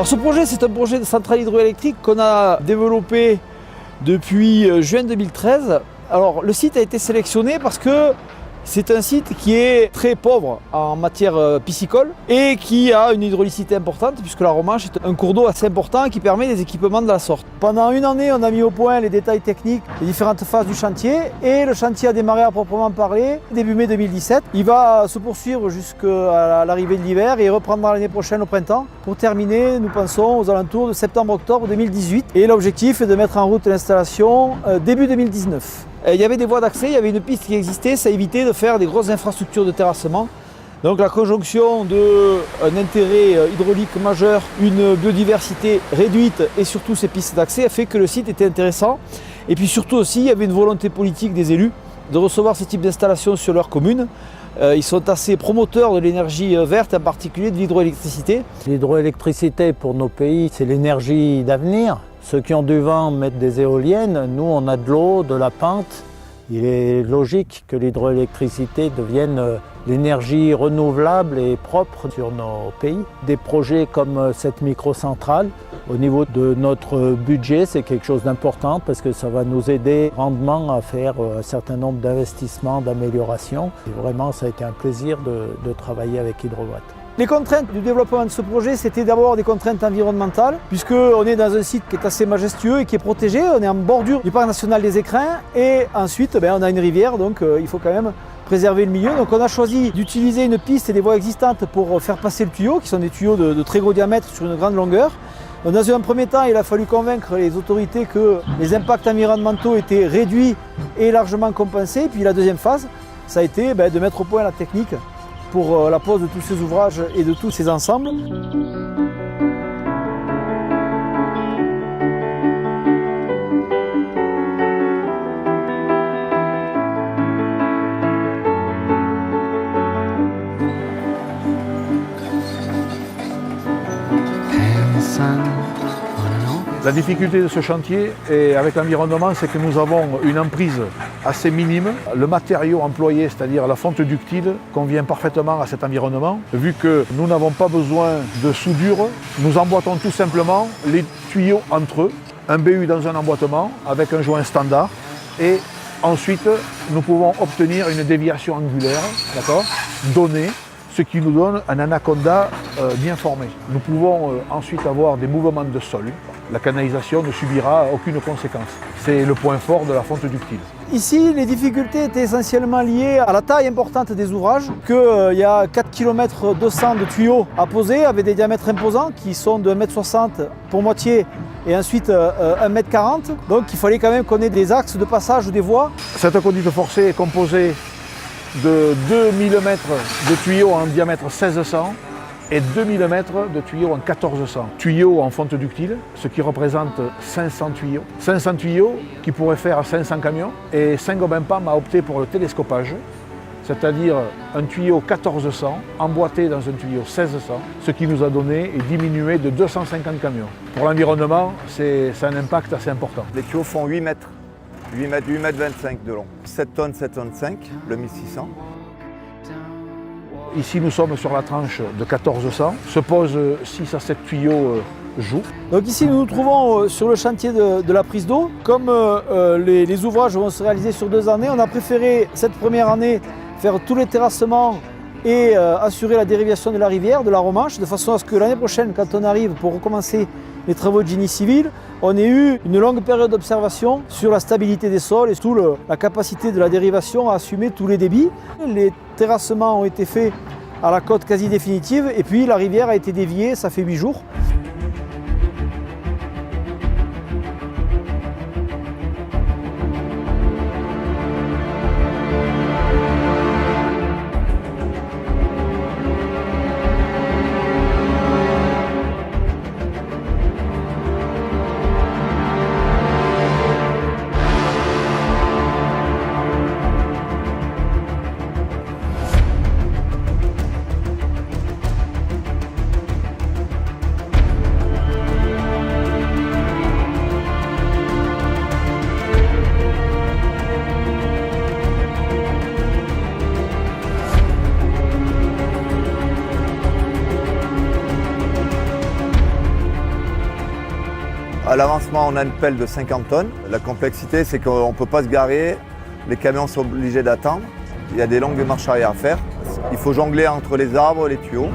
Alors ce projet, c'est un projet de centrale hydroélectrique qu'on a développé depuis juin 2013. Alors le site a été sélectionné parce que c'est un site qui est très pauvre en matière piscicole et qui a une hydraulicité importante puisque la Romanche est un cours d'eau assez important qui permet des équipements de la sorte. Pendant une année, on a mis au point les détails techniques des différentes phases du chantier et le chantier a démarré à proprement parler début mai 2017. Il va se poursuivre jusqu'à l'arrivée de l'hiver et reprendra l'année prochaine au printemps pour terminer, nous pensons, aux alentours de septembre-octobre 2018. Et l'objectif est de mettre en route l'installation début 2019. Il y avait des voies d'accès, il y avait une piste qui existait, ça évitait de faire des grosses infrastructures de terrassement. Donc la conjonction d'un intérêt hydraulique majeur, une biodiversité réduite et surtout ces pistes d'accès a fait que le site était intéressant. Et puis surtout aussi, il y avait une volonté politique des élus de recevoir ce type d'installation sur leur commune. Ils sont assez promoteurs de l'énergie verte, en particulier de l'hydroélectricité. L'hydroélectricité pour nos pays, c'est l'énergie d'avenir. Ceux qui ont du vent mettent des éoliennes, nous on a de l'eau, de la pente. Il est logique que l'hydroélectricité devienne l'énergie renouvelable et propre sur nos pays. Des projets comme cette microcentrale, au niveau de notre budget, c'est quelque chose d'important parce que ça va nous aider grandement à faire un certain nombre d'investissements, d'améliorations. Et vraiment, ça a été un plaisir de travailler avec Hydrowatt. Les contraintes du développement de ce projet, c'était d'abord des contraintes environnementales, puisqu'on est dans un site qui est assez majestueux et qui est protégé. On est en bordure du parc national des Écrins et ensuite on a une rivière, donc il faut quand même préserver le milieu. Donc on a choisi d'utiliser une piste et des voies existantes pour faire passer le tuyau, qui sont des tuyaux de très gros diamètre sur une grande longueur. Donc dans un premier temps, il a fallu convaincre les autorités que les impacts environnementaux étaient réduits et largement compensés. Puis la deuxième phase, ça a été de mettre au point la technique pour la pose de tous ces ouvrages et de tous ces ensembles. La difficulté de ce chantier et avec l'environnement, c'est que nous avons une emprise assez minime. Le matériau employé, c'est-à-dire la fonte ductile, convient parfaitement à cet environnement. Vu que nous n'avons pas besoin de soudure, nous emboîtons tout simplement les tuyaux entre eux, un BU dans un emboîtement avec un joint standard. Et ensuite, nous pouvons obtenir une déviation angulaire, donnée, ce qui nous donne un anaconda bien formé. Nous pouvons ensuite avoir des mouvements de sol. La canalisation ne subira aucune conséquence. C'est le point fort de la fonte ductile. Ici, les difficultés étaient essentiellement liées à la taille importante des ouvrages, qu'il y a 4,2 km de tuyaux à poser avec des diamètres imposants qui sont de 1,60 m pour moitié et ensuite 1,40 m. Donc il fallait quand même qu'on ait des axes de passage ou des voies. Cette conduite forcée est composée de 2000 m de tuyaux en diamètre 1600 et 2000 m de tuyaux en 1400. Tuyaux en fonte ductile, ce qui représente 500 tuyaux. 500 tuyaux qui pourraient faire 500 camions. Et Saint-Gobain-Pam a opté pour le télescopage, c'est-à-dire un tuyau 1400 emboîté dans un tuyau 1600, ce qui nous a donné et diminué de 250 camions. Pour l'environnement, c'est un impact assez important. Les tuyaux font 8 mètres. 8 mètres 25 de long. 7 tonnes, 7 tonnes 5, le 1600. Ici, nous sommes sur la tranche de 1400. Se posent 6 à 7 tuyaux joues. Donc ici, nous nous trouvons sur le chantier de la prise d'eau. Comme les ouvrages vont se réaliser sur 2 années, on a préféré cette première année faire tous les terrassements et assurer la dérivation de la rivière, de la Romanche, de façon à ce que l'année prochaine, quand on arrive pour recommencer les travaux de génie civil, on ait eu une longue période d'observation sur la stabilité des sols et surtout la capacité de la dérivation à assumer tous les débits. Les terrassements ont été faits à la côte quasi définitive et puis la rivière a été déviée, ça fait 8 jours. À l'avancement, on a une pelle de 50 tonnes. La complexité, c'est qu'on ne peut pas se garer. Les camions sont obligés d'attendre. Il y a des longues marches arrière à faire. Il faut jongler entre les arbres et les tuyaux.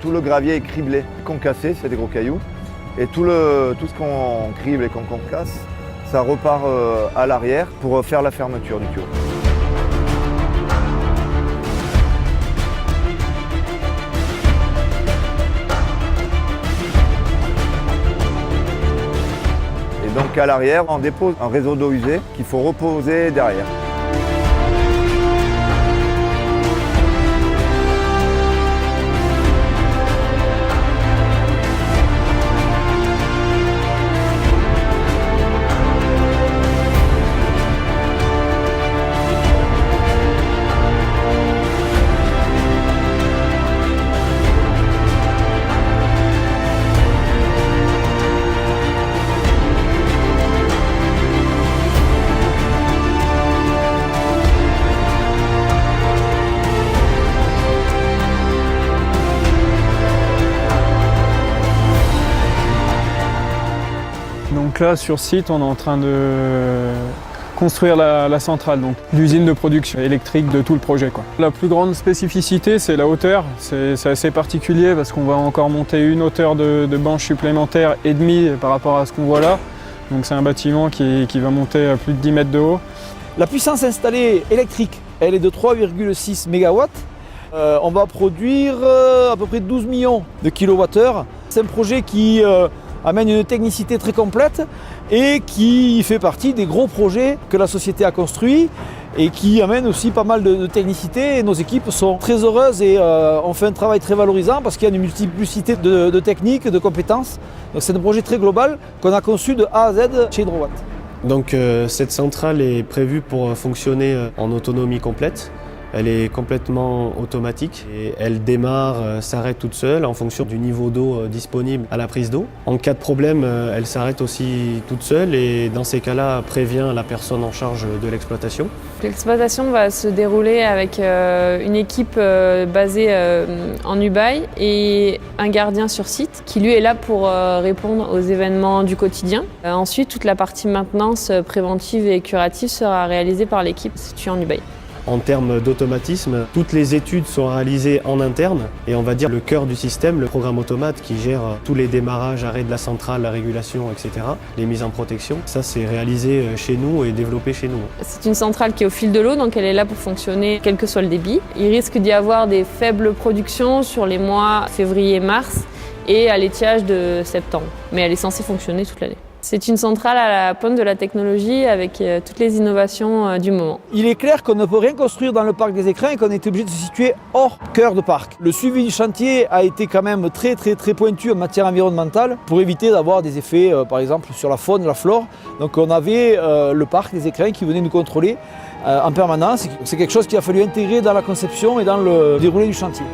Tout le gravier est criblé, concassé, c'est des gros cailloux. Et tout ce qu'on crible et qu'on concasse, ça repart à l'arrière pour faire la fermeture du tuyau. Et donc à l'arrière, on dépose un réseau d'eau usée qu'il faut reposer derrière. Donc là, sur site, on est en train de construire la centrale, donc l'usine de production électrique de tout le projet, quoi. La plus grande spécificité, c'est la hauteur. C'est assez particulier parce qu'on va encore monter une hauteur de banche supplémentaire et demi par rapport à ce qu'on voit là. Donc c'est un bâtiment qui va monter à plus de 10 mètres de haut. La puissance installée électrique, elle est de 3,6 MW. On va produire à peu près 12 millions de kWh. C'est un projet qui amène une technicité très complète et qui fait partie des gros projets que la société a construits et qui amène aussi pas mal de technicité. Et nos équipes sont très heureuses et on fait un travail très valorisant parce qu'il y a une multiplicité de techniques, de compétences. Donc c'est un projet très global qu'on a conçu de A à Z chez Hydrowatt. Donc cette centrale est prévue pour fonctionner en autonomie complète. Elle est complètement automatique et elle démarre, s'arrête toute seule en fonction du niveau d'eau disponible à la prise d'eau. En cas de problème, elle s'arrête aussi toute seule et dans ces cas-là, prévient la personne en charge de l'exploitation. L'exploitation va se dérouler avec une équipe basée en Ubaye et un gardien sur site qui lui est là pour répondre aux événements du quotidien. Ensuite, toute la partie maintenance préventive et curative sera réalisée par l'équipe située en Ubaye. En termes d'automatisme, toutes les études sont réalisées en interne et on va dire le cœur du système, le programme automate qui gère tous les démarrages, arrêt de la centrale, la régulation, etc., les mises en protection. Ça, c'est réalisé chez nous et développé chez nous. C'est une centrale qui est au fil de l'eau, donc elle est là pour fonctionner quel que soit le débit. Il risque d'y avoir des faibles productions sur les mois février-mars et à l'étiage de septembre, mais elle est censée fonctionner toute l'année. C'est une centrale à la pointe de la technologie avec toutes les innovations du moment. Il est clair qu'on ne peut rien construire dans le parc des Écrins et qu'on est obligé de se situer hors cœur de parc. Le suivi du chantier a été quand même très pointu en matière environnementale pour éviter d'avoir des effets par exemple sur la faune, la flore. Donc on avait le parc des Écrins qui venait nous contrôler en permanence. C'est quelque chose qu'il a fallu intégrer dans la conception et dans le déroulé du chantier.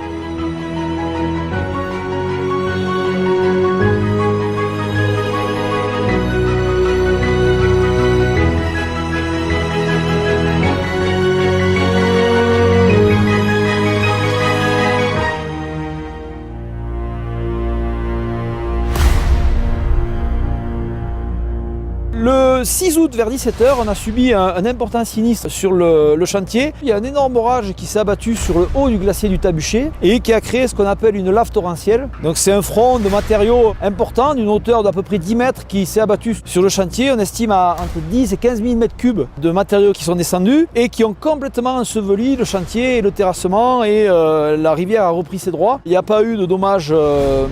Le 6 août vers 17h, on a subi un important sinistre sur le chantier. Il y a un énorme orage qui s'est abattu sur le haut du glacier du Tabuchet et qui a créé ce qu'on appelle une lave torrentielle. Donc c'est un front de matériaux important d'une hauteur d'à peu près 10 mètres qui s'est abattu sur le chantier. On estime à entre 10 et 15 000 mètres cubes de matériaux qui sont descendus et qui ont complètement enseveli le chantier et le terrassement et la rivière a repris ses droits. Il n'y a pas eu de dommages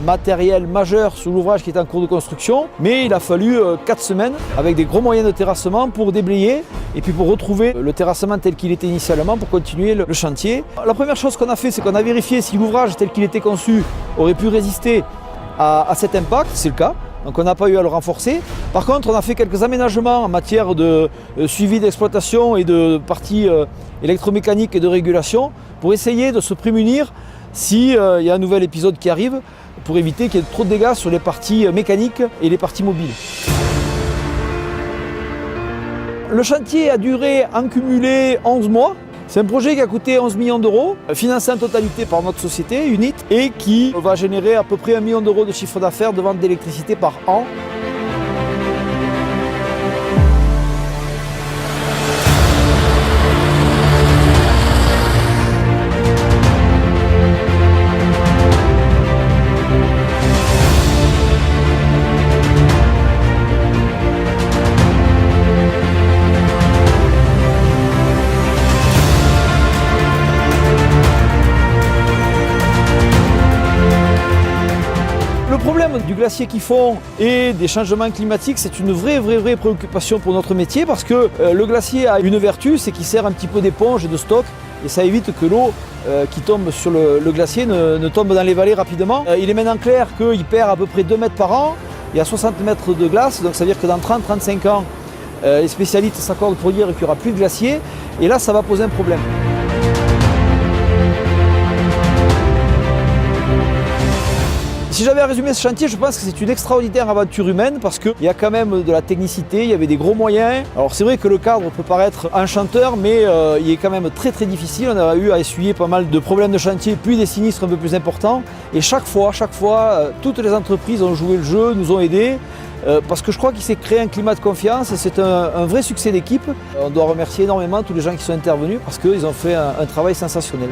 matériels majeurs sur l'ouvrage qui est en cours de construction, mais il a fallu 4 semaines avec des gros moyens de terrassement pour déblayer et puis pour retrouver le terrassement tel qu'il était initialement pour continuer le chantier. La première chose qu'on a fait, c'est qu'on a vérifié si l'ouvrage tel qu'il était conçu aurait pu résister à cet impact, c'est le cas. Donc on n'a pas eu à le renforcer. Par contre, on a fait quelques aménagements en matière de suivi d'exploitation et de parties électromécaniques et de régulation pour essayer de se prémunir s'il y a un nouvel épisode qui arrive pour éviter qu'il y ait trop de dégâts sur les parties mécaniques et les parties mobiles. Le chantier a duré en cumulé 11 mois. C'est un projet qui a coûté 11 millions d'euros, financé en totalité par notre société, Unit, et qui va générer à peu près 1 million d'euros de chiffre d'affaires de vente d'électricité par an. Le problème du glacier qui fond et des changements climatiques, c'est une vraie préoccupation pour notre métier parce que le glacier a une vertu, c'est qu'il sert un petit peu d'éponge et de stock et ça évite que l'eau qui tombe sur le glacier ne tombe dans les vallées rapidement. Il est maintenant clair qu'il perd à peu près 2 mètres par an, il y a 60 mètres de glace, donc ça veut dire que dans 30-35 ans, les spécialistes s'accordent pour dire qu'il n'y aura plus de glacier et là ça va poser un problème. Si j'avais à résumer ce chantier, je pense que c'est une extraordinaire aventure humaine parce qu'il y a quand même de la technicité, il y avait des gros moyens. Alors c'est vrai que le cadre peut paraître enchanteur, mais il est quand même très difficile. On a eu à essuyer pas mal de problèmes de chantier, puis des sinistres un peu plus importants. Et chaque fois, toutes les entreprises ont joué le jeu, nous ont aidés. Parce que je crois qu'il s'est créé un climat de confiance et c'est un vrai succès d'équipe. On doit remercier énormément tous les gens qui sont intervenus parce qu'ils ont fait un travail sensationnel.